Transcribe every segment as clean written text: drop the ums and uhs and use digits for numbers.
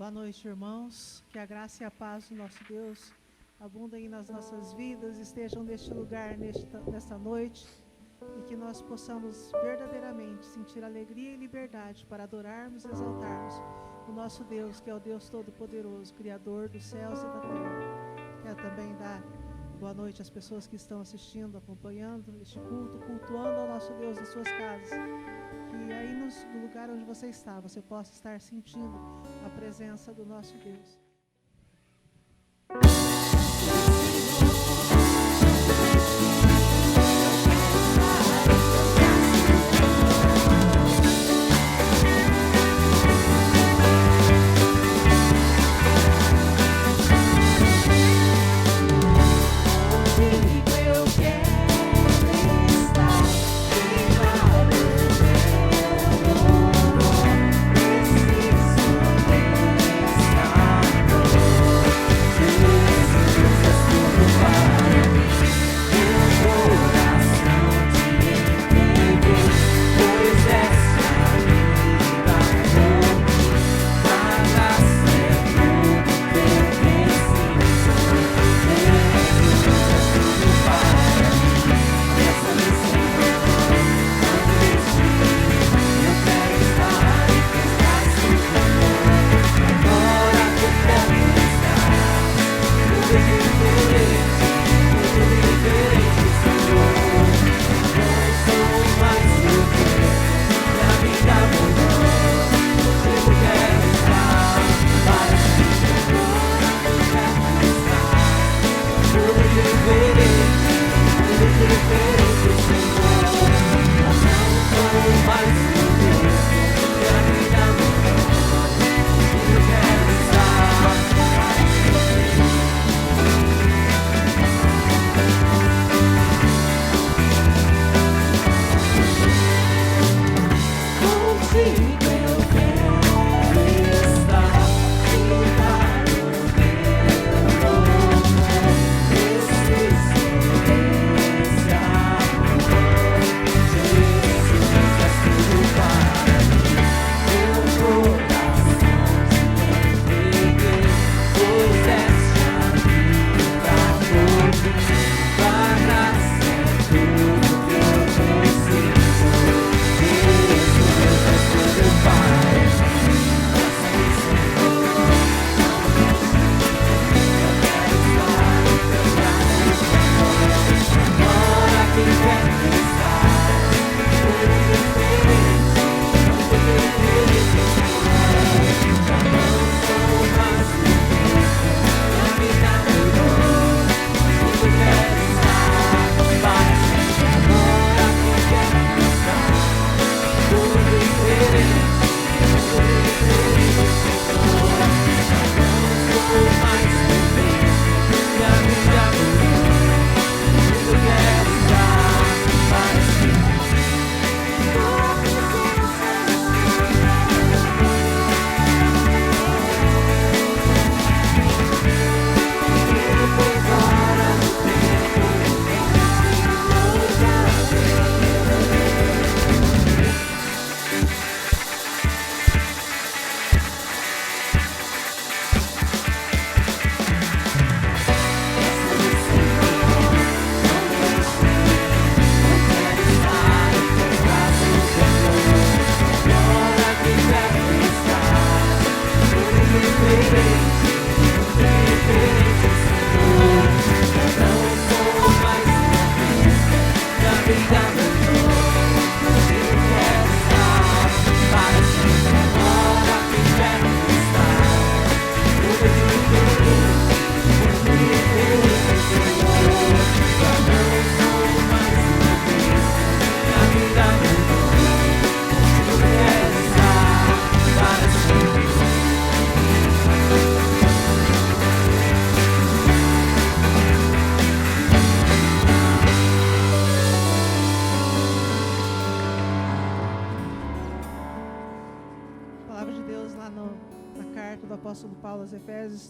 Boa noite, irmãos. Que a graça e a paz do nosso Deus abundem nas nossas vidas, estejam neste lugar, nesta noite, e que nós possamos verdadeiramente sentir alegria e liberdade para adorarmos e exaltarmos o nosso Deus, que é o Deus Todo-Poderoso, Criador dos céus e da terra. Quero também dar boa noite às pessoas que estão assistindo, acompanhando este culto, cultuando ao nosso Deus em suas casas. Que aí no lugar onde você está, você possa estar sentindo a presença do nosso Deus.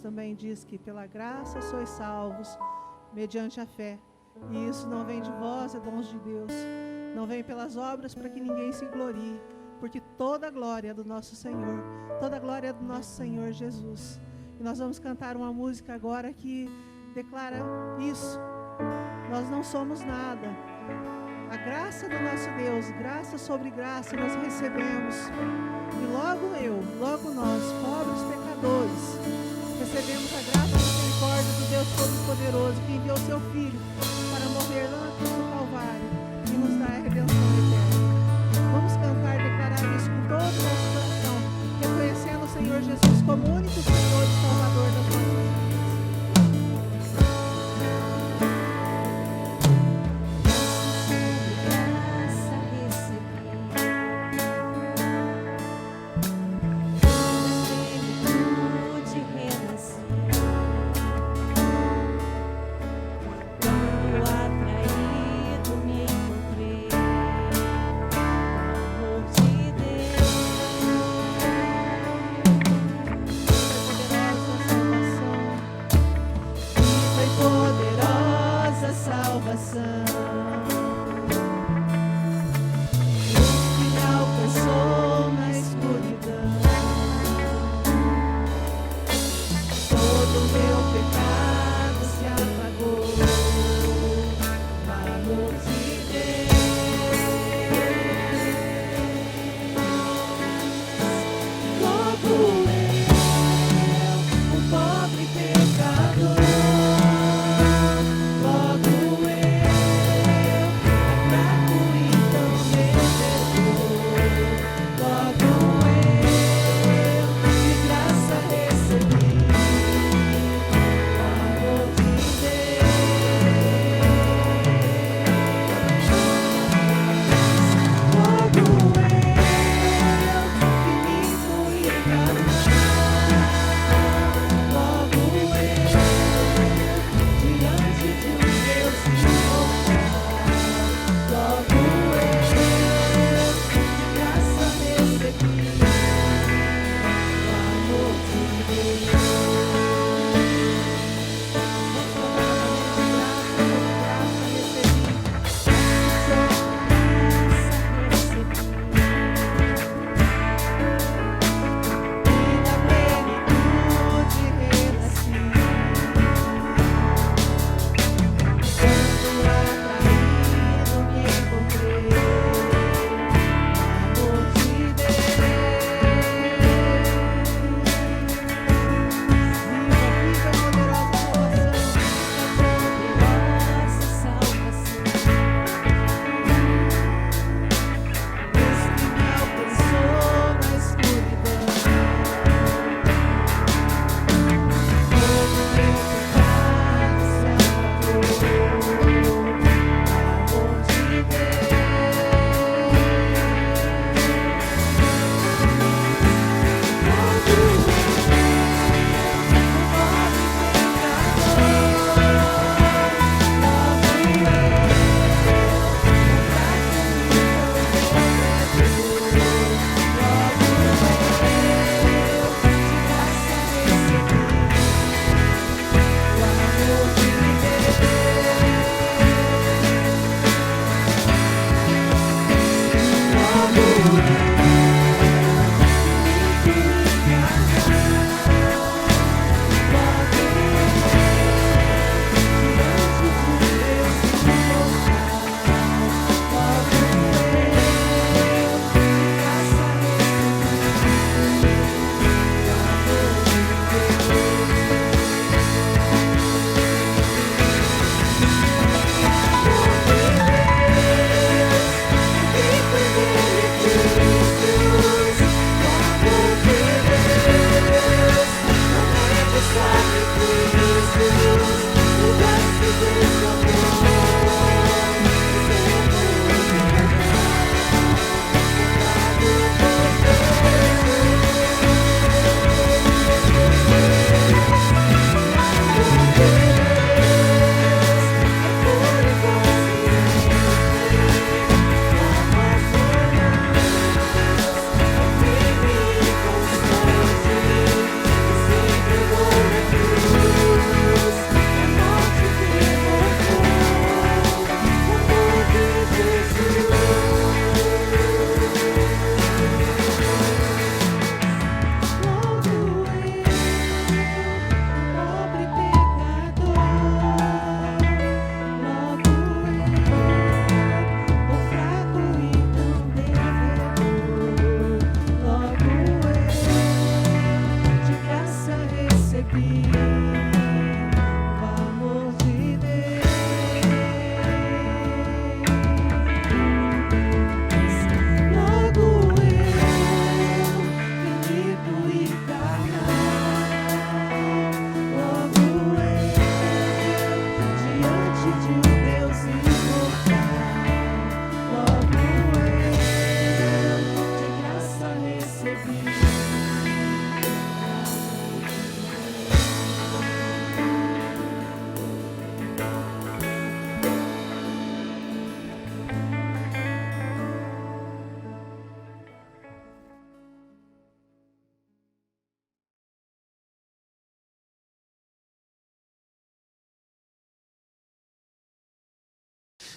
Também diz que pela graça sois salvos mediante a fé, e isso não vem de vós, é dons de Deus, não vem pelas obras para que ninguém se glorie, porque toda a glória do nosso Senhor, toda a glória do nosso Senhor Jesus. E nós vamos cantar uma música agora que declara isso. Nós não somos nada. A graça do nosso Deus, graça sobre graça nós recebemos. E logo nós, pobres pecadores, recebemos a graça e a misericórdia do Deus Todo-Poderoso, que enviou seu Filho para morrer lá na cruz do Calvário e nos dar a redenção eterna. Vamos cantar e declarar isso com todo o nosso coração, reconhecendo o Senhor Jesus como o único Senhor e Salvador das nossas vidas.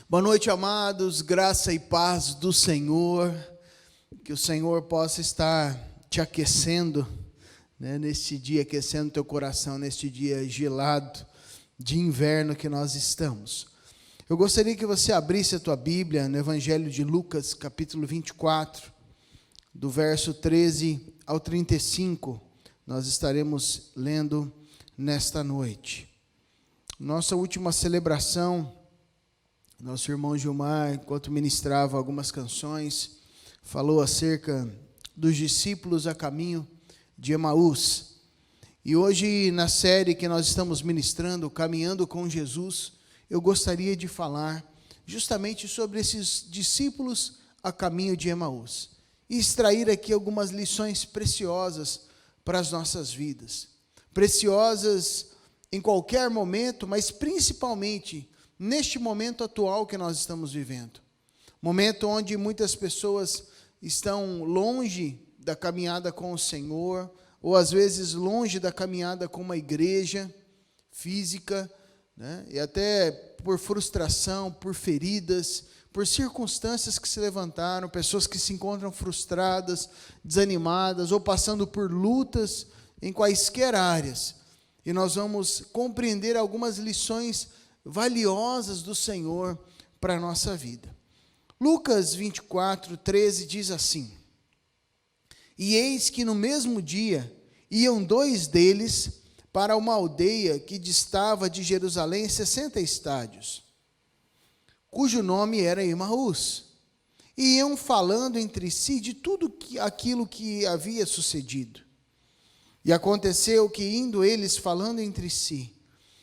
Boa noite, amados, graça e paz do Senhor, que o Senhor possa estar te aquecendo, né, neste dia, aquecendo teu coração, neste dia gelado de inverno que nós estamos. Eu gostaria que você abrisse a tua Bíblia no Evangelho de Lucas, capítulo 24, do verso 13 ao 35, nós estaremos lendo nesta noite. Nossa última celebração, nosso irmão Gilmar, enquanto ministrava algumas canções, falou acerca dos discípulos a caminho de Emaús. E hoje, na série que nós estamos ministrando, Caminhando com Jesus, eu gostaria de falar justamente sobre esses discípulos a caminho de Emaús. E extrair aqui algumas lições preciosas para as nossas vidas. Preciosas em qualquer momento, mas principalmente neste momento atual que nós estamos vivendo. Momento onde muitas pessoas estão longe da caminhada com o Senhor, ou às vezes longe da caminhada com uma igreja física, né? E até por frustração, por feridas, por circunstâncias que se levantaram, pessoas que se encontram frustradas, desanimadas, ou passando por lutas em quaisquer áreas. E nós vamos compreender algumas lições valiosas do Senhor para a nossa vida. Lucas 24, 13 diz assim: E eis que no mesmo dia iam 2 deles para uma aldeia que distava de Jerusalém 60 estádios, cujo nome era Emaús, e iam falando entre si de tudo aquilo que havia sucedido. E aconteceu que, indo eles falando entre si,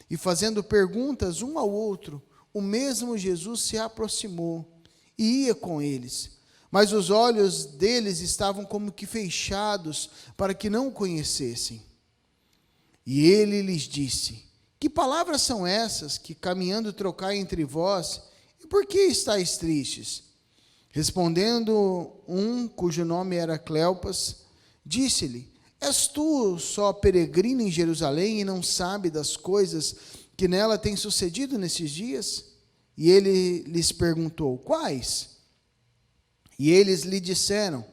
e fazendo perguntas um ao outro, o mesmo Jesus se aproximou e ia com eles. Mas os olhos deles estavam como que fechados, para que não o conhecessem. E ele lhes disse: Que palavras são essas que caminhando trocai entre vós? E por que estáis tristes? Respondendo um, cujo nome era Cleopas, disse-lhe: És tu só peregrino em Jerusalém e não sabe das coisas que nela têm sucedido nesses dias? E ele lhes perguntou: Quais? E eles lhe disseram: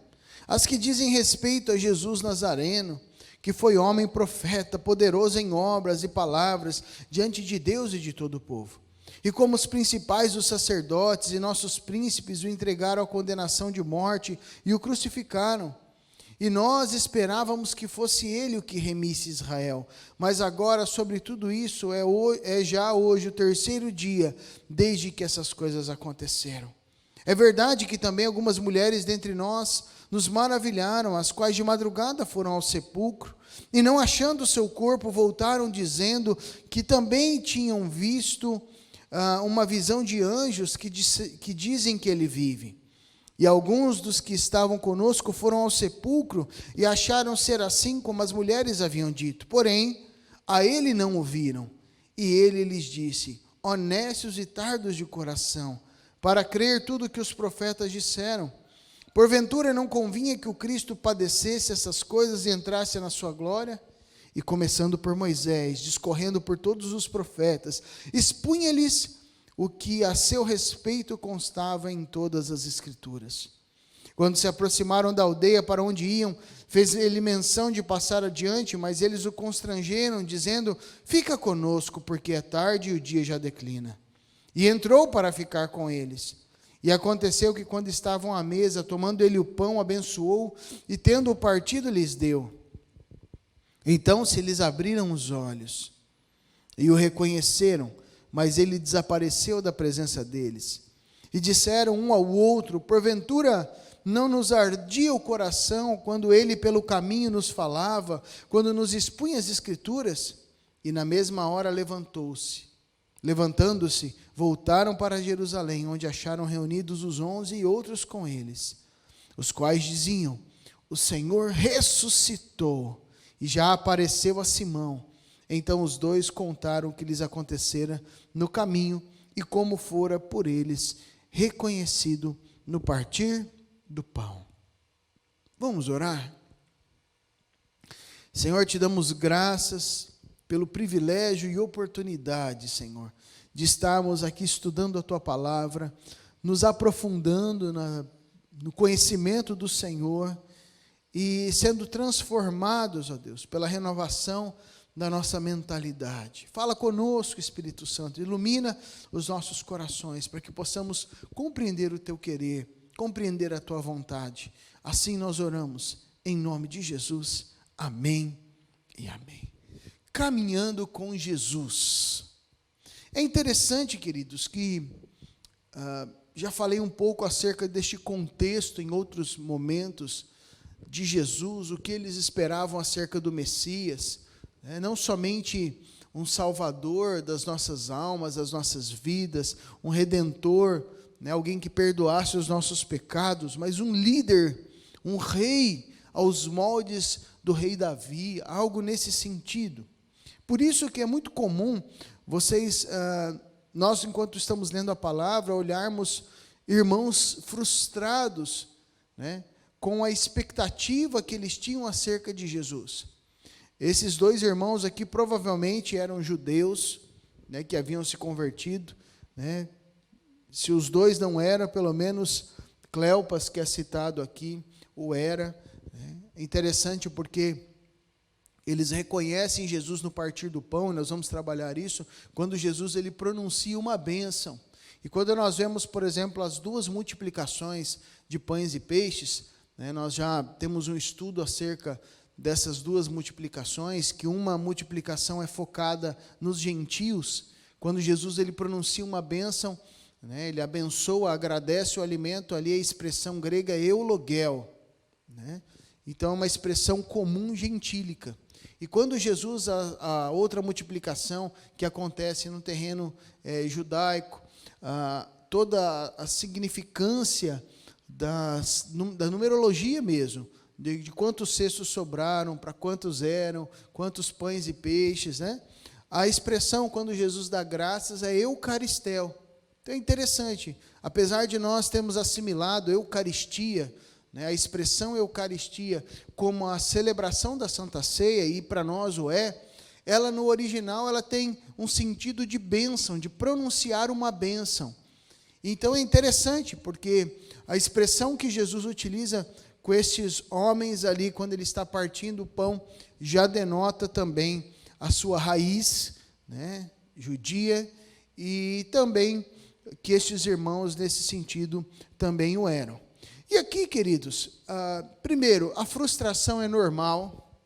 As que dizem respeito a Jesus Nazareno, que foi homem profeta, poderoso em obras e palavras diante de Deus e de todo o povo. E como os principais dos sacerdotes e nossos príncipes o entregaram à condenação de morte e o crucificaram. E nós esperávamos que fosse ele o que remisse Israel. Mas agora, sobre tudo isso, é já hoje o 3º dia desde que essas coisas aconteceram. É verdade que também algumas mulheres dentre nós nos maravilharam, as quais de madrugada foram ao sepulcro, e não achando o seu corpo, voltaram dizendo que também tinham visto uma visão de anjos que dizem que ele vive. E alguns dos que estavam conosco foram ao sepulcro e acharam ser assim como as mulheres haviam dito. Porém, a ele não o viram. E ele lhes disse: Honestos e tardos de coração, para crer tudo o que os profetas disseram. Porventura não convinha que o Cristo padecesse essas coisas e entrasse na sua glória? E começando por Moisés, discorrendo por todos os profetas, expunha-lhes o que a seu respeito constava em todas as Escrituras. Quando se aproximaram da aldeia para onde iam, fez ele menção de passar adiante, mas eles o constrangeram, dizendo: Fica conosco, porque é tarde e o dia já declina. E entrou para ficar com eles. E aconteceu que, quando estavam à mesa, tomando ele o pão, abençoou, e tendo-o partido, lhes deu. Então se lhes abriram os olhos, e o reconheceram, mas ele desapareceu da presença deles. E disseram um ao outro: Porventura não nos ardia o coração quando ele pelo caminho nos falava, quando nos expunha as Escrituras? E na mesma hora levantando-se, voltaram para Jerusalém, onde acharam reunidos os 11 e outros com eles, os quais diziam: O Senhor ressuscitou e já apareceu a Simão. Então os 2 contaram o que lhes acontecera no caminho e como fora por eles reconhecido no partir do pão. Vamos orar? Senhor, te damos graças pelo privilégio e oportunidade, Senhor, de estarmos aqui estudando a Tua palavra, nos aprofundando no conhecimento do Senhor e sendo transformados, ó Deus, pela renovação da nossa mentalidade. Fala conosco, Espírito Santo, ilumina os nossos corações para que possamos compreender o Teu querer, compreender a Tua vontade. Assim nós oramos, em nome de Jesus. Amém e amém. Caminhando com Jesus. É interessante, queridos, que já falei um pouco acerca deste contexto em outros momentos de Jesus, o que eles esperavam acerca do Messias, né? Não somente um salvador das nossas almas, das nossas vidas, um redentor, né? Alguém que perdoasse os nossos pecados, mas um líder, um rei aos moldes do rei Davi, algo nesse sentido. Por isso que é muito comum nós, enquanto estamos lendo a palavra, olharmos irmãos frustrados, né, com a expectativa que eles tinham acerca de Jesus. Esses dois irmãos aqui provavelmente eram judeus, né, que haviam se convertido, né? Se os dois não eram, pelo menos Cleopas, que é citado aqui, o era. Né? É interessante porque eles reconhecem Jesus no partir do pão, e nós vamos trabalhar isso, quando Jesus ele pronuncia uma bênção. E quando nós vemos, por exemplo, as duas multiplicações de pães e peixes, né, nós já temos um estudo acerca dessas duas multiplicações, que uma multiplicação é focada nos gentios, quando Jesus ele pronuncia uma bênção, né, ele abençoa, agradece o alimento, ali a expressão grega eulogel, né? Então é uma expressão comum gentílica. E quando Jesus, a outra multiplicação que acontece no terreno judaico, toda a significância da numerologia mesmo, de quantos cestos sobraram, para quantos eram, quantos pães e peixes, né? A expressão, quando Jesus dá graças, é eucaristel. Então é interessante, apesar de nós termos assimilado eucaristia, né, a expressão eucaristia como a celebração da Santa Ceia, e para nós o é, ela no original ela tem um sentido de bênção, de pronunciar uma bênção. Então é interessante, porque a expressão que Jesus utiliza com estes homens ali, quando ele está partindo o pão, já denota também a sua raiz, né, judia, e também que estes irmãos, nesse sentido, também o eram. E aqui, queridos, primeiro, a frustração é normal,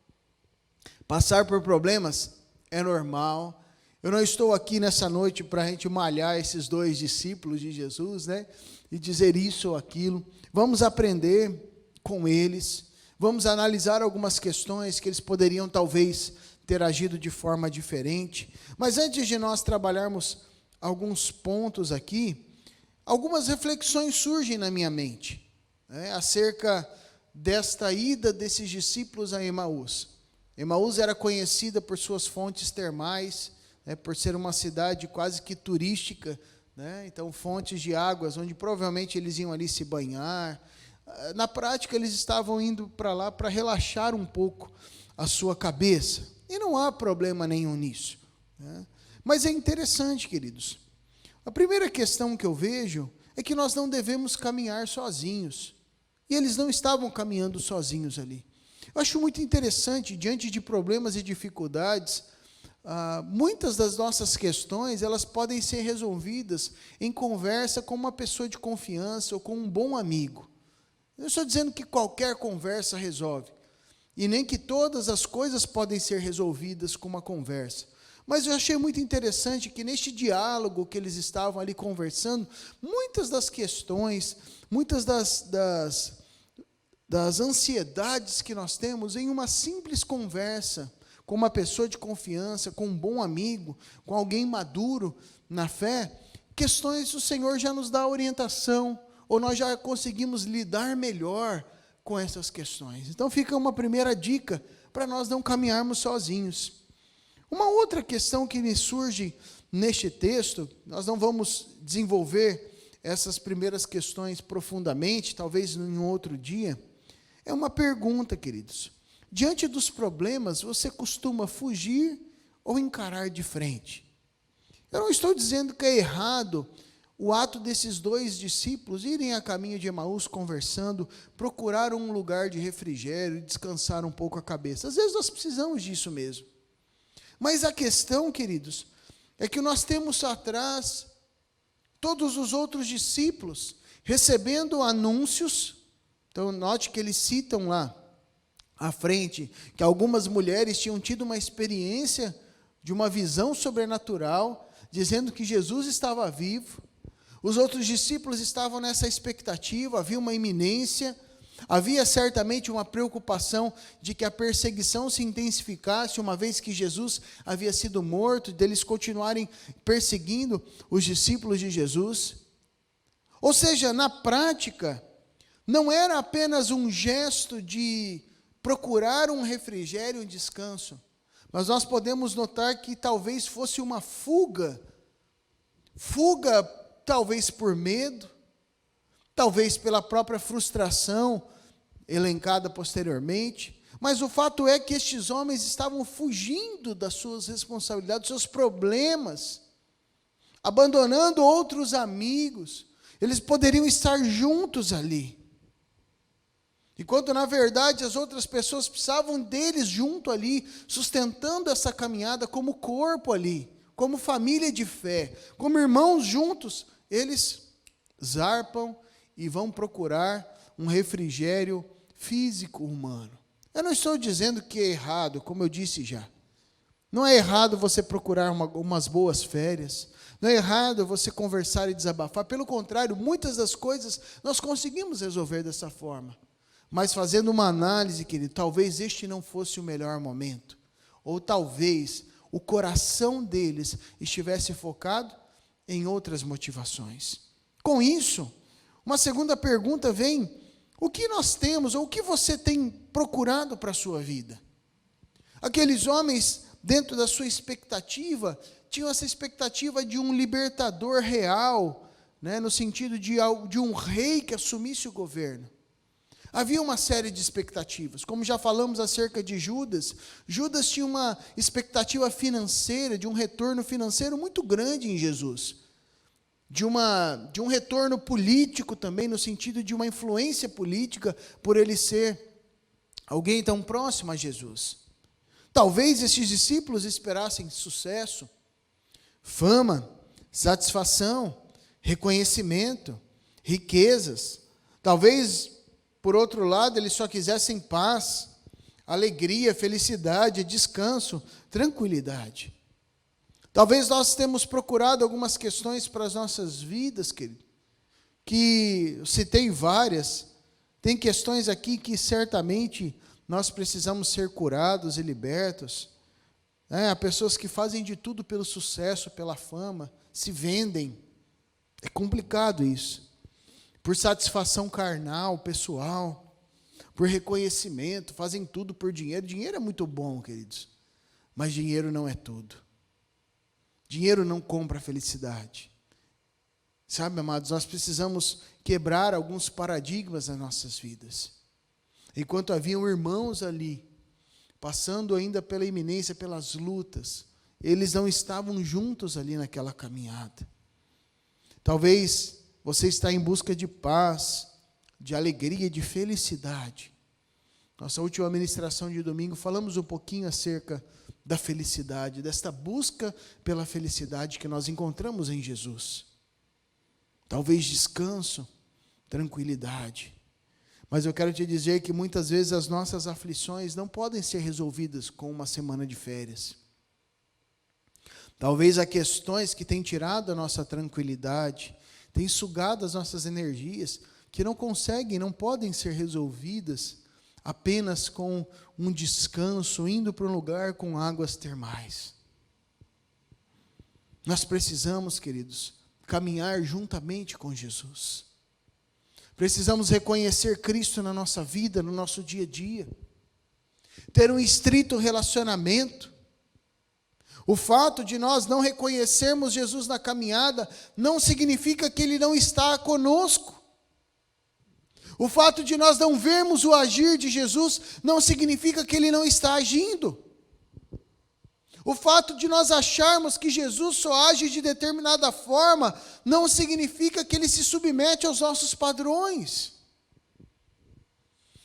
passar por problemas é normal. Eu não estou aqui nessa noite para a gente malhar esses dois discípulos de Jesus, né, e dizer isso ou aquilo. Vamos aprender com eles, vamos analisar algumas questões que eles poderiam talvez ter agido de forma diferente. Mas antes de nós trabalharmos alguns pontos aqui, algumas reflexões surgem na minha mente, né, acerca desta ida desses discípulos a Emaús. Emaús era conhecida por suas fontes termais, né, por ser uma cidade quase que turística, né, então fontes de águas, onde provavelmente eles iam ali se banhar. Na prática, eles estavam indo para lá para relaxar um pouco a sua cabeça, e não há problema nenhum nisso, né? Mas é interessante, queridos. A primeira questão que eu vejo é que nós não devemos caminhar sozinhos. E eles não estavam caminhando sozinhos ali. Eu acho muito interessante, diante de problemas e dificuldades, muitas das nossas questões, elas podem ser resolvidas em conversa com uma pessoa de confiança ou com um bom amigo. Eu não estou dizendo que qualquer conversa resolve, e nem que todas as coisas podem ser resolvidas com uma conversa. Mas eu achei muito interessante que neste diálogo que eles estavam ali conversando, muitas das questões, muitas das ansiedades que nós temos em uma simples conversa, com uma pessoa de confiança, com um bom amigo, com alguém maduro na fé, questões o Senhor já nos dá orientação, ou nós já conseguimos lidar melhor com essas questões. Então fica uma primeira dica para nós não caminharmos sozinhos. Uma outra questão que me surge neste texto, nós não vamos desenvolver essas primeiras questões profundamente, talvez em um outro dia, é uma pergunta, queridos. Diante dos problemas, você costuma fugir ou encarar de frente? Eu não estou dizendo que é errado o ato desses dois discípulos irem a caminho de Emaús conversando, procurar um lugar de refrigério e descansar um pouco a cabeça. Às vezes nós precisamos disso mesmo. Mas a questão, queridos, é que nós temos atrás todos os outros discípulos recebendo anúncios. Então, note que eles citam lá à frente que algumas mulheres tinham tido uma experiência de uma visão sobrenatural, dizendo que Jesus estava vivo. Os outros discípulos estavam nessa expectativa, havia uma iminência, havia certamente uma preocupação de que a perseguição se intensificasse, uma vez que Jesus havia sido morto, deles continuarem perseguindo os discípulos de Jesus. Ou seja, na prática, não era apenas um gesto de procurar um refrigério, um descanso, mas nós podemos notar que talvez fosse uma fuga talvez por medo, talvez pela própria frustração elencada posteriormente, mas o fato é que estes homens estavam fugindo das suas responsabilidades, dos seus problemas, abandonando outros amigos. Eles poderiam estar juntos ali, enquanto na verdade as outras pessoas precisavam deles junto ali, sustentando essa caminhada como corpo ali, como família de fé, como irmãos juntos. Eles zarpam e vão procurar um refrigério físico humano. Eu não estou dizendo que é errado, como eu disse já. Não é errado você procurar umas boas férias. Não é errado você conversar e desabafar. Pelo contrário, muitas das coisas nós conseguimos resolver dessa forma. Mas fazendo uma análise, querido, talvez este não fosse o melhor momento. Ou talvez o coração deles estivesse focado em outras motivações. Com isso, uma segunda pergunta vem: o que nós temos, ou o que você tem procurado para a sua vida? Aqueles homens, dentro da sua expectativa, tinham essa expectativa de um libertador real, né, no sentido de um rei que assumisse o governo. Havia uma série de expectativas, como já falamos acerca de Judas. Judas tinha uma expectativa financeira, de um retorno financeiro muito grande em Jesus. De um retorno político também, no sentido de uma influência política, por ele ser alguém tão próximo a Jesus. Talvez esses discípulos esperassem sucesso, fama, satisfação, reconhecimento, riquezas. Talvez, por outro lado, eles só quisessem paz, alegria, felicidade, descanso, tranquilidade. Talvez nós temos procurado algumas questões para as nossas vidas, querido, que eu citei várias. Tem questões aqui que certamente nós precisamos ser curados e libertos. Há pessoas que fazem de tudo pelo sucesso, pela fama, se vendem. É complicado isso. Por satisfação carnal, pessoal, por reconhecimento, fazem tudo por dinheiro. Dinheiro é muito bom, queridos, mas dinheiro não é tudo. Dinheiro não compra felicidade. Sabe, amados, nós precisamos quebrar alguns paradigmas nas nossas vidas. Enquanto haviam irmãos ali, passando ainda pela iminência, pelas lutas, eles não estavam juntos ali naquela caminhada. Talvez você está em busca de paz, de alegria, de felicidade. Nossa última ministração de domingo, falamos um pouquinho acerca da felicidade, desta busca pela felicidade que nós encontramos em Jesus. Talvez descanso, tranquilidade. Mas eu quero te dizer que muitas vezes as nossas aflições não podem ser resolvidas com uma semana de férias. Talvez há questões que têm tirado a nossa tranquilidade, têm sugado as nossas energias, que não conseguem, não podem ser resolvidas apenas com um descanso, indo para um lugar com águas termais. Nós precisamos, queridos, caminhar juntamente com Jesus. Precisamos reconhecer Cristo na nossa vida, no nosso dia a dia. Ter um estrito relacionamento. O fato de nós não reconhecermos Jesus na caminhada não significa que Ele não está conosco. O fato de nós não vermos o agir de Jesus não significa que Ele não está agindo. O fato de nós acharmos que Jesus só age de determinada forma não significa que ele se submete aos nossos padrões.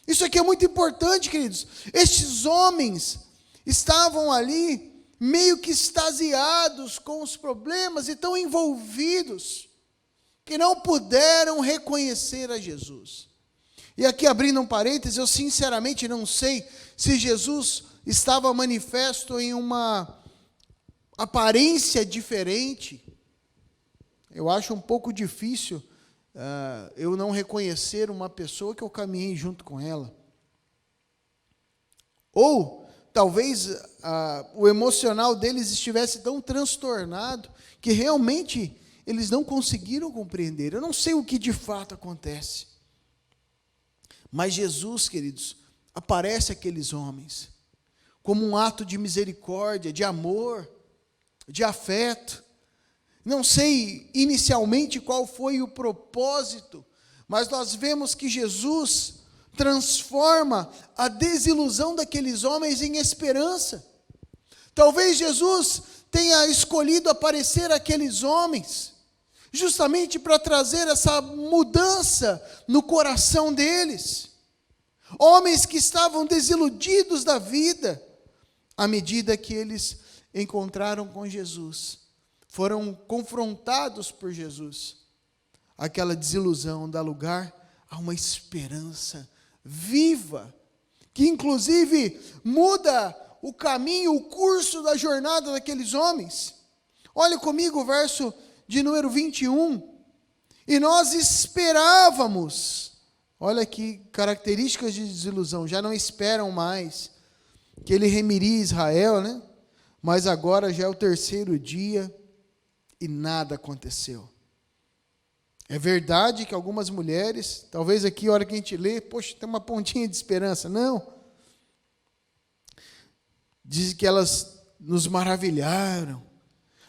Isso aqui é muito importante, queridos. Estes homens estavam ali meio que extasiados com os problemas e tão envolvidos que não puderam reconhecer a Jesus. E aqui, abrindo um parênteses, eu sinceramente não sei se Jesus estava manifesto em uma aparência diferente. Eu acho um pouco difícil eu não reconhecer uma pessoa que eu caminhei junto com ela. Ou talvez o emocional deles estivesse tão transtornado que realmente eles não conseguiram compreender. Eu não sei o que de fato acontece. Mas Jesus, queridos, aparece àqueles homens como um ato de misericórdia, de amor, de afeto. Não sei inicialmente qual foi o propósito, mas nós vemos que Jesus transforma a desilusão daqueles homens em esperança. Talvez Jesus tenha escolhido aparecer àqueles homens justamente para trazer essa mudança no coração deles. Homens que estavam desiludidos da vida, à medida que eles encontraram com Jesus, foram confrontados por Jesus. Aquela desilusão dá lugar a uma esperança viva, que inclusive muda o caminho, o curso da jornada daqueles homens. Olha comigo o verso de número 21. E nós esperávamos, olha aqui, características de desilusão, já não esperam mais que ele remiria Israel, né? Mas agora já é o terceiro dia e nada aconteceu. É verdade que algumas mulheres, talvez aqui a hora que a gente lê, poxa, tem uma pontinha de esperança. Não. Diz que elas nos maravilharam,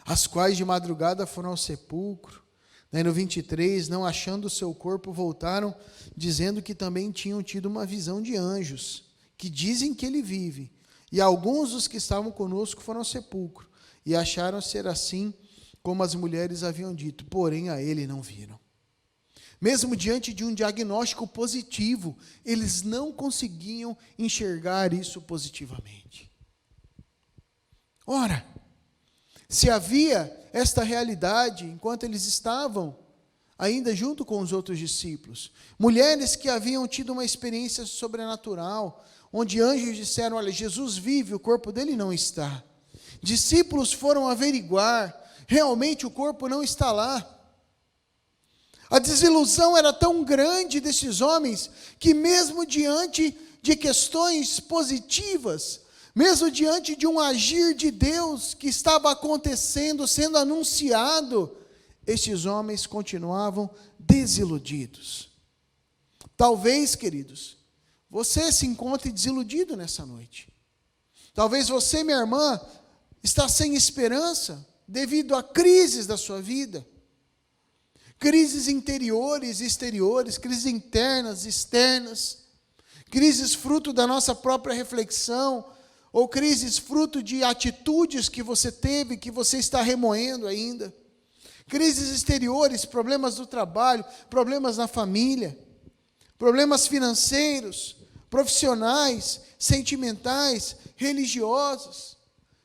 as quais de madrugada foram ao sepulcro. Daí no 23, não achando o seu corpo, voltaram, dizendo que também tinham tido uma visão de anjos, que dizem que ele vive. E alguns dos que estavam conosco foram ao sepulcro, e acharam ser assim como as mulheres haviam dito, porém a ele não viram. Mesmo diante de um diagnóstico positivo, eles não conseguiam enxergar isso positivamente. Ora, se havia esta realidade, enquanto eles estavam ainda junto com os outros discípulos, mulheres que haviam tido uma experiência sobrenatural, onde anjos disseram, olha, Jesus vive, o corpo dele não está. Discípulos foram averiguar, realmente o corpo não está lá. A desilusão era tão grande desses homens, que mesmo diante de questões positivas, mesmo diante de um agir de Deus que estava acontecendo, sendo anunciado, estes homens continuavam desiludidos. Talvez, queridos, você se encontre desiludido nessa noite. Talvez você, minha irmã, está sem esperança devido a crises da sua vida. Crises interiores e exteriores, crises internas e externas, crises fruto da nossa própria reflexão, ou crises fruto de atitudes que você teve, que você está remoendo ainda. Crises exteriores, problemas do trabalho, problemas na família, problemas financeiros, profissionais, sentimentais, religiosos.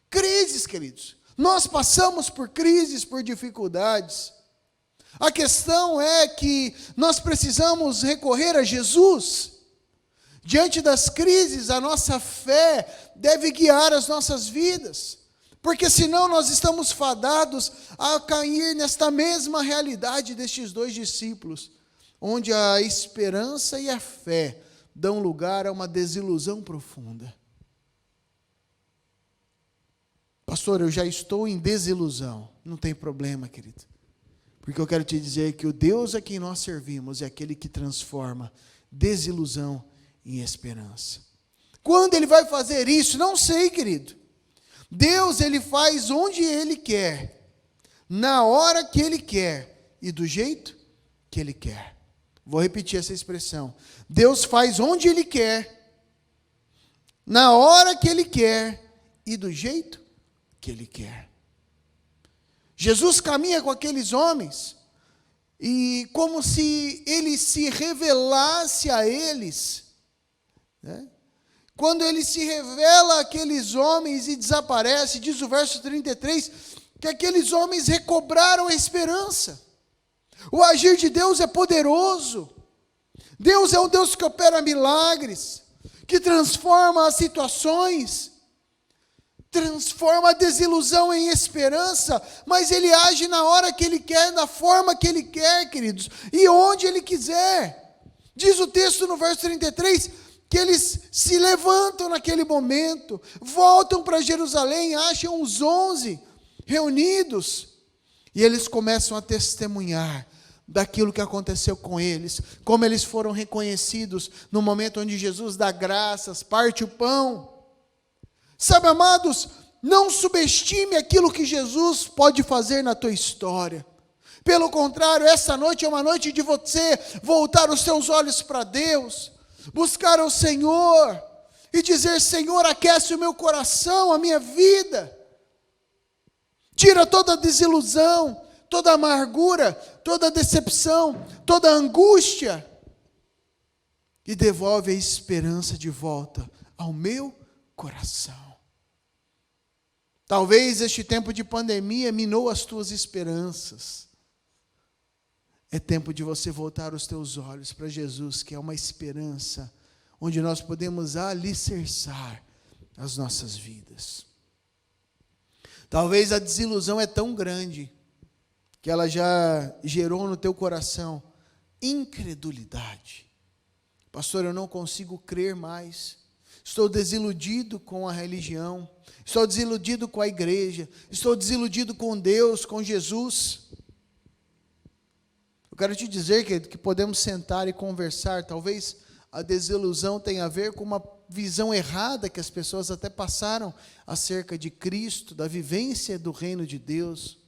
Crises, queridos. Nós passamos por crises, por dificuldades. A questão é que nós precisamos recorrer a Jesus. Diante das crises, a nossa fé deve guiar as nossas vidas, porque senão nós estamos fadados a cair nesta mesma realidade destes dois discípulos, onde a esperança e a fé dão lugar a uma desilusão profunda. Pastor, eu já estou em desilusão. Não tem problema, querido. Porque eu quero te dizer que o Deus a quem nós servimos é aquele que transforma desilusão em esperança. Quando Ele vai fazer isso? Não sei, querido. Deus, Ele faz onde Ele quer, na hora que Ele quer e do jeito que Ele quer. Vou repetir essa expressão. Deus faz onde Ele quer, na hora que Ele quer e do jeito que Ele quer. Jesus caminha com aqueles homens, e como se Ele se revelasse a eles, né? Quando Ele se revela àqueles homens e desaparece, diz o verso 33, que aqueles homens recobraram a esperança. O agir de Deus é poderoso. Deus é um Deus que opera milagres, que transforma as situações, transforma a desilusão em esperança, mas Ele age na hora que Ele quer, da forma que Ele quer, queridos, e onde Ele quiser. Diz o texto no verso 33, que eles se levantam naquele momento, voltam para Jerusalém, acham os 11 reunidos, e eles começam a testemunhar daquilo que aconteceu com eles, como eles foram reconhecidos no momento onde Jesus dá graças, parte o pão. Sabe, amados, não subestime aquilo que Jesus pode fazer na tua história. Pelo contrário, essa noite é uma noite de você voltar os seus olhos para Deus, buscar o Senhor e dizer: Senhor, aquece o meu coração, a minha vida. Tira toda a desilusão, toda a amargura, toda a decepção, toda a angústia, e devolve a esperança de volta ao meu coração. Talvez este tempo de pandemia minou as tuas esperanças. É tempo de você voltar os teus olhos para Jesus, que é uma esperança onde nós podemos alicerçar as nossas vidas. Talvez a desilusão é tão grande que ela já gerou no teu coração incredulidade. Pastor, eu não consigo crer mais. Estou desiludido com a religião. Estou desiludido com a igreja. Estou desiludido com Deus, com Jesus. Eu quero te dizer que podemos sentar e conversar. Talvez a desilusão tenha a ver com uma visão errada que as pessoas até passaram acerca de Cristo, da vivência do reino de Deus.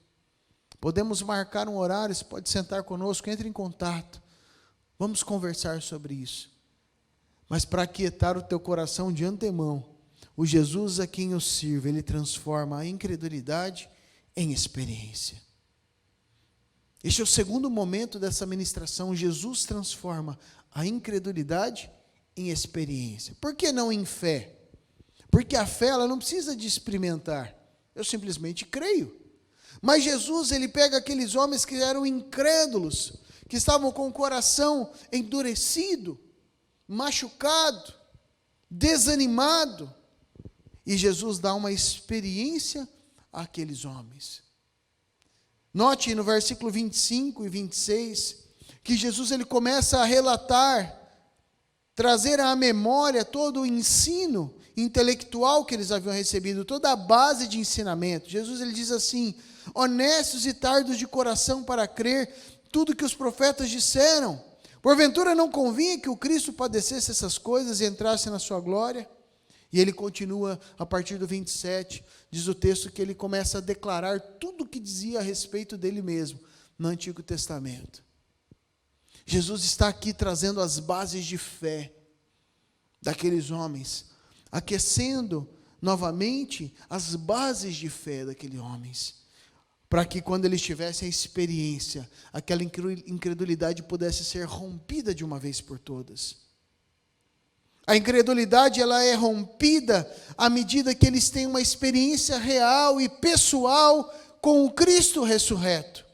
Podemos marcar um horário, você pode sentar conosco, entre em contato. Vamos conversar sobre isso. Mas para aquietar o teu coração de antemão, o Jesus a quem eu sirvo, Ele transforma a incredulidade em experiência. Este é o segundo momento dessa ministração. Jesus transforma a incredulidade em experiência. Por que não em fé? Porque a fé, ela não precisa de experimentar. Eu simplesmente creio. Mas Jesus, Ele pega aqueles homens que eram incrédulos, que estavam com o coração endurecido, machucado, desanimado, e Jesus dá uma experiência àqueles homens. Note no versículo 25 e 26, que Jesus ele começa a relatar, trazer à memória todo o ensino intelectual que eles haviam recebido, toda a base de ensinamento. Jesus ele diz assim: honestos e tardos de coração para crer tudo que os profetas disseram. Porventura não convinha que o Cristo padecesse essas coisas e entrasse na sua glória? E ele continua a partir do 27, diz o texto que ele começa a declarar tudo o que dizia a respeito dele mesmo no Antigo Testamento. Jesus está aqui trazendo as bases de fé daqueles homens, aquecendo novamente as bases de fé daqueles homens, para que quando eles tivessem a experiência, aquela incredulidade pudesse ser rompida de uma vez por todas. A incredulidade ela é rompida à medida que eles têm uma experiência real e pessoal com o Cristo ressurreto.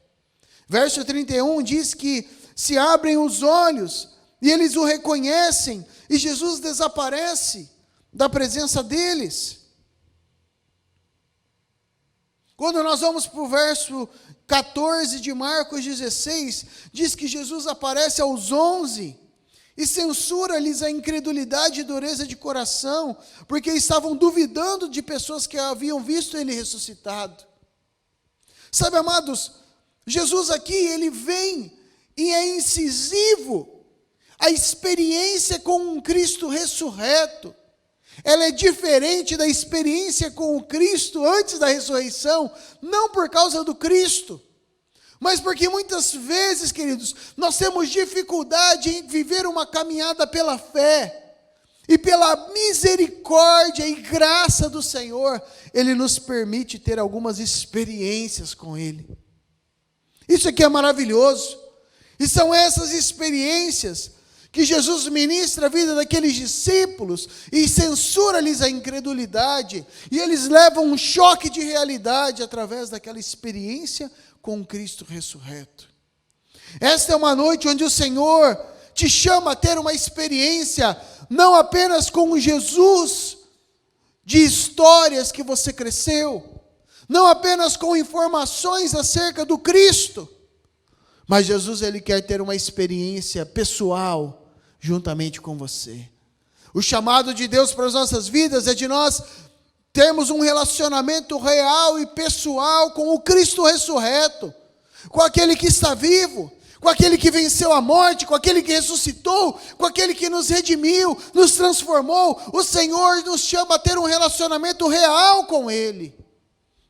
Verso 31 diz que se abrem os olhos e eles o reconhecem e Jesus desaparece da presença deles. Quando nós vamos para o verso 14 de Marcos 16, diz que Jesus aparece aos 11 e censura-lhes a incredulidade e dureza de coração, porque estavam duvidando de pessoas que haviam visto ele ressuscitado. Sabe, amados, Jesus aqui, ele vem e é incisivo. A experiência com um Cristo ressurreto, ela é diferente da experiência com o Cristo antes da ressurreição, não por causa do Cristo, mas porque muitas vezes, queridos, nós temos dificuldade em viver uma caminhada pela fé, E pela misericórdia e graça do Senhor, Ele nos permite ter algumas experiências com Ele. Isso aqui é maravilhoso. E são essas experiências que Jesus ministra a vida daqueles discípulos e censura-lhes a incredulidade. E eles levam um choque de realidade através daquela experiência com Cristo ressurreto. Esta é uma noite onde o Senhor te chama a ter uma experiência não apenas com o Jesus de histórias que você cresceu, não apenas com informações acerca do Cristo, mas Jesus, Ele quer ter uma experiência pessoal juntamente com você. O chamado de Deus para as nossas vidas é de nós termos um relacionamento real e pessoal com o Cristo ressurreto, com aquele que está vivo, com aquele que venceu a morte, com aquele que ressuscitou, com aquele que nos redimiu, nos transformou. O Senhor nos chama a ter um relacionamento real com Ele,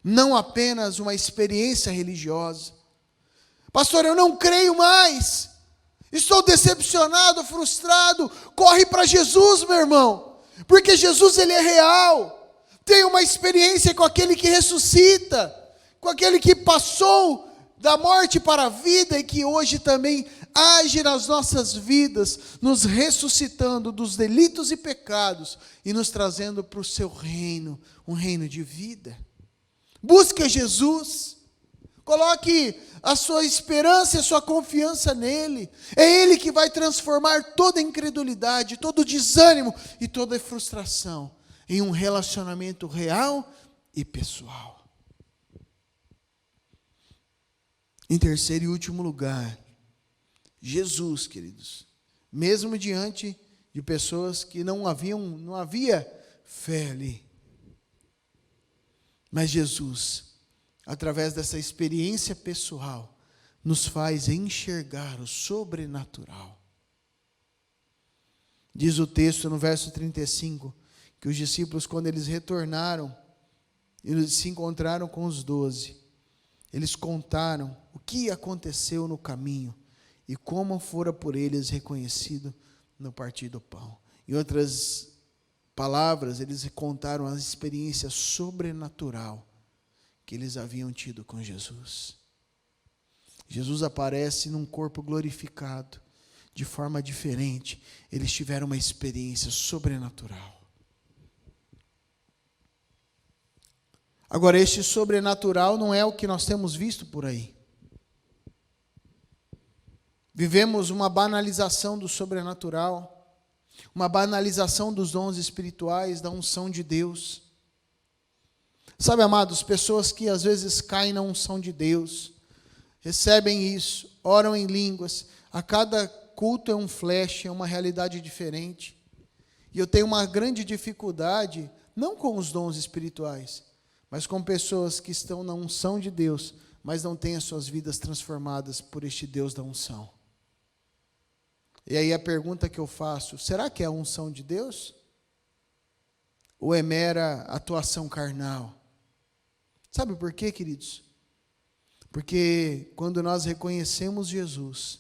não apenas uma experiência religiosa. Pastor, eu não creio mais, estou decepcionado, frustrado. Corre para Jesus, meu irmão, porque Jesus, Ele é real. Tem uma experiência com aquele que ressuscita, com aquele que passou da morte para a vida e que hoje também age nas nossas vidas, nos ressuscitando dos delitos e pecados e nos trazendo para o seu reino, um reino de vida. Busque Jesus, coloque a sua esperança e a sua confiança nele. É Ele que vai transformar toda incredulidade, todo desânimo e toda frustração em um relacionamento real e pessoal. Em terceiro e último lugar, Jesus, queridos, mesmo diante de pessoas que não havia fé ali, mas Jesus, através dessa experiência pessoal, nos faz enxergar o sobrenatural. Diz o texto no verso 35, que os discípulos, quando eles retornaram, eles se encontraram com os 12, eles contaram o que aconteceu no caminho e como fora por eles reconhecido no partir do pão. Em outras palavras, eles contaram a experiência sobrenatural que eles haviam tido com Jesus. Jesus aparece num corpo glorificado, de forma diferente. Eles tiveram uma experiência sobrenatural. Agora, este sobrenatural não é o que nós temos visto por aí. Vivemos uma banalização do sobrenatural, uma banalização dos dons espirituais, da unção de Deus. Sabe, amados, pessoas que às vezes caem na unção de Deus, recebem isso, oram em línguas, a cada culto é um flash, é uma realidade diferente. E eu tenho uma grande dificuldade, não com os dons espirituais, mas com pessoas que estão na unção de Deus, mas não têm as suas vidas transformadas por este Deus da unção. E aí a pergunta que eu faço, será que é a unção de Deus? Ou é mera atuação carnal? Sabe por quê, queridos? Porque quando nós reconhecemos Jesus,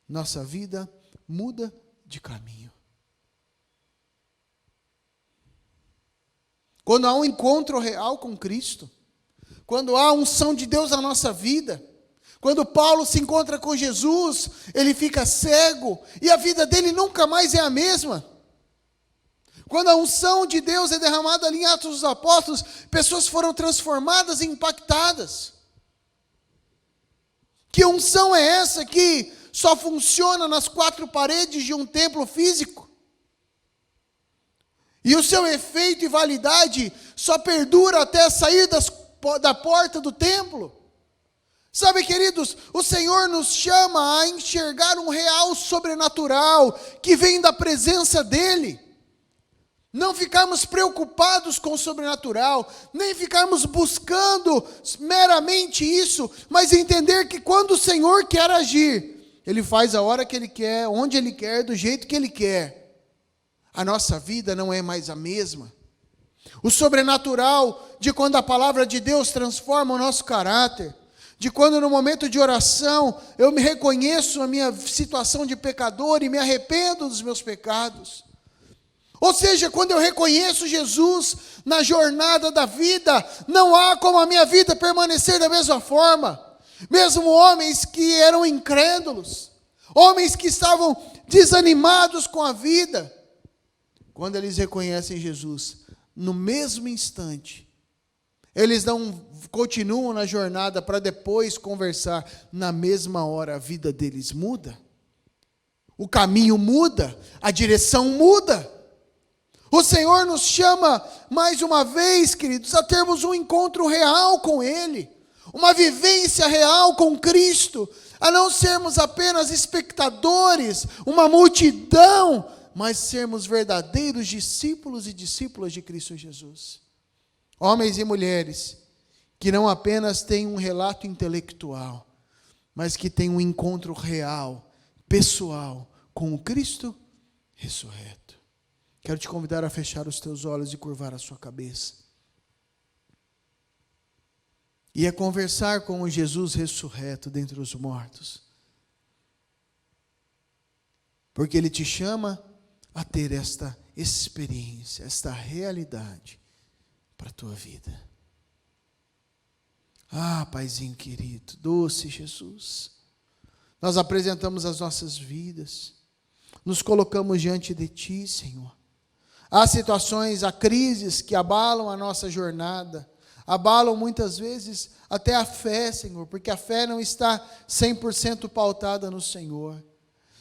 nossa vida muda de caminho. Quando há um encontro real com Cristo, quando há a unção de Deus na nossa vida, quando Paulo se encontra com Jesus, ele fica cego e a vida dele nunca mais é a mesma. Quando a unção de Deus é derramada ali em Atos dos Apóstolos, pessoas foram transformadas e impactadas. Que unção é essa que só funciona nas quatro paredes de um templo físico? E o seu efeito e validade só perdura até sair da porta do templo. Sabe, queridos, o Senhor nos chama a enxergar um real sobrenatural que vem da presença dEle. Não ficarmos preocupados com o sobrenatural, nem ficarmos buscando meramente isso, mas entender que quando o Senhor quer agir, Ele faz a hora que Ele quer, onde Ele quer, do jeito que Ele quer. A nossa vida não é mais a mesma. O sobrenatural de quando a palavra de Deus transforma o nosso caráter, de quando no momento de oração eu me reconheço a minha situação de pecador e me arrependo dos meus pecados. Ou seja, quando eu reconheço Jesus na jornada da vida, não há como a minha vida permanecer da mesma forma. Mesmo homens que eram incrédulos, homens que estavam desanimados com a vida, quando eles reconhecem Jesus, no mesmo instante, eles não continuam na jornada para depois conversar, na mesma hora a vida deles muda. O caminho muda, a direção muda. O Senhor nos chama, mais uma vez, queridos, a termos um encontro real com Ele, uma vivência real com Cristo, a não sermos apenas espectadores, uma multidão, mas sermos verdadeiros discípulos e discípulas de Cristo Jesus. Homens e mulheres que não apenas têm um relato intelectual, mas que têm um encontro real, pessoal, com o Cristo ressurreto. Quero te convidar a fechar os teus olhos e curvar a sua cabeça. E a conversar com o Jesus ressurreto dentre os mortos. Porque Ele te chama a ter esta experiência, esta realidade para a tua vida. Ah, Paizinho querido, doce Jesus, nós apresentamos as nossas vidas, nos colocamos diante de Ti, Senhor. Há situações, há crises que abalam a nossa jornada, abalam muitas vezes até a fé, Senhor, porque a fé não está 100% pautada no Senhor.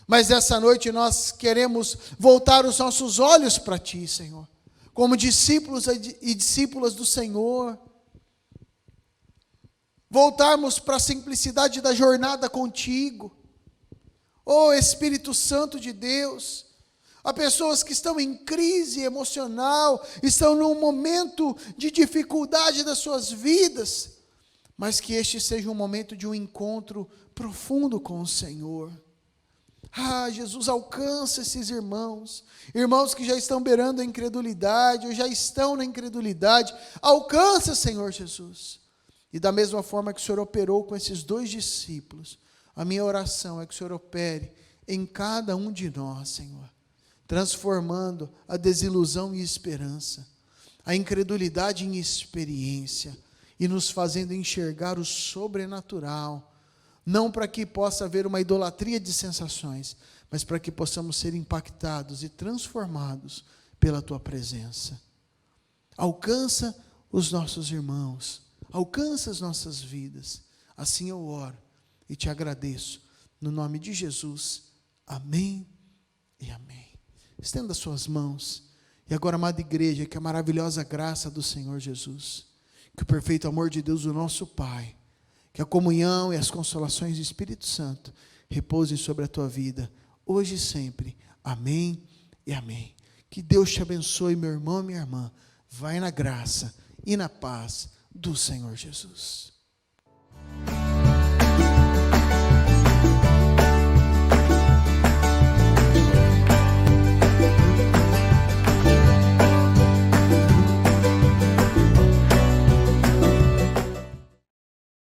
Mas essa noite nós queremos voltar os nossos olhos para Ti, Senhor, como discípulos e discípulas do Senhor. Voltarmos para a simplicidade da jornada contigo. Oh Espírito Santo de Deus, há pessoas que estão em crise emocional, estão num momento de dificuldade das suas vidas, mas que este seja um momento de um encontro profundo com o Senhor. Ah, Jesus, alcança esses irmãos que já estão beirando a incredulidade, ou já estão na incredulidade, alcança, Senhor Jesus. E da mesma forma que o Senhor operou com esses 2 discípulos, a minha oração é que o Senhor opere em cada um de nós, Senhor, transformando a desilusão em esperança, a incredulidade em experiência, e nos fazendo enxergar o sobrenatural, não para que possa haver uma idolatria de sensações, mas para que possamos ser impactados e transformados pela Tua presença. Alcança os nossos irmãos, alcança as nossas vidas, assim eu oro e te agradeço, no nome de Jesus, amém e amém. Estenda suas mãos, e agora, amada igreja, que a maravilhosa graça do Senhor Jesus, que o perfeito amor de Deus, o nosso Pai, que a comunhão e as consolações do Espírito Santo repousem sobre a tua vida, hoje e sempre, amém e amém. Que Deus te abençoe, meu irmão e minha irmã, vai na graça e na paz do Senhor Jesus.